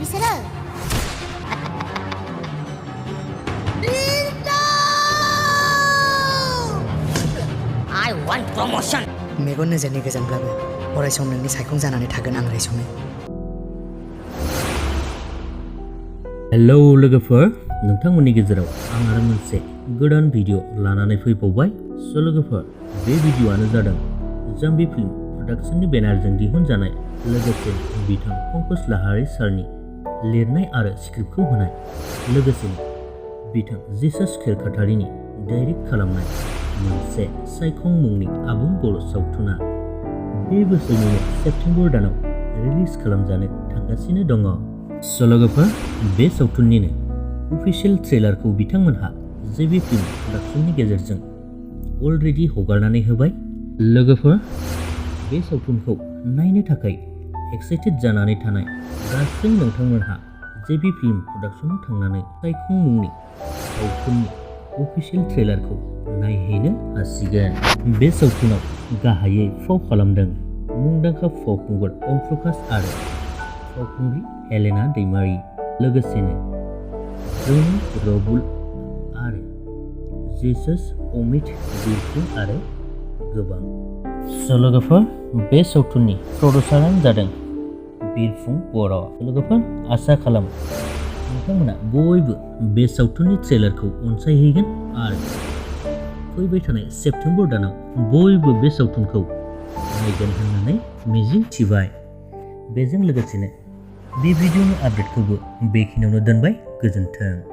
बिसोरो I want promotion. मेगन नोजोरनि गोजानब्लाबो अरायसम नोंनि सायखं जानानै थागोन आं रैसुमै। हेलौ लोगोफोर, नोंथांमोननि गेजेराव आं आरो मोनसे गोदान भिडिअ लानानै फैबावबाय। लोगोफोर, बे भिडिअआनो जादों जाम्बी फिल्म प्रडाक्शननि बेनारजों दिहुनजानाय लोगोसे बिथां पंकज लाहारी सारनि लिरनाय आरो स्क्रिप्टखौ होनाय, लोगोसेनो बिथां जिसास खेरखातारिनि डाइरेक्ट खालामनाय मोनसे साइखं मुंनि आबुं बर' सावथुना बे बोसोरनि सेप्तेम्बर दानाव रिलिज खालामजानो थांगासिनो दङ। लोगोफोर, बे सावथुननिनो अफिसियेल ट्रेलारखौ बिथांमोनहा जेबी फिल्म प्रडाक्शननि गेजेरजों अलरेडि हगारनानै होबाय। लोगोफोर, बे सावथुनखौ नायनो थाखाय एक्साइटेड जानानै थानाय गासै नोंथांमोनहा जेबी फिल्म प्रडाक्शनाव थांनानै साइखं मुंनि सावथुननि अफिसियेल ट्रेलारखौ नायहैनो हासिगोन। बे सावथुनाव गाहायै फाव खालामदों मुंदांखा फावखुंगुर ओमप्रकाश आरो फावखुंग्रि हेलेना दैमारि, लोगोसेनो जोंनि रबुल आरो जिसास अमित बिरफुं आरो गोबां। लोगोफोर, बे सावथुननि प्रडिउसारानो जादों बिरफुं बर'। लोगोफोर, आसा खालामो नोंथांमोना बयबो बे सावथुननि ट्रेलारखौ अनसायहैगोन आरो फैबाय थानाय सेप्तेम्बर दानाव बयबो बे सावथुनखौ नायगोन होननानै मिजिं थिबाय। बेजों लोगोसेनो बे भिडिअनि आपडेटखौबो बेखिनियावनो दोनबाय। गोजोन्थों।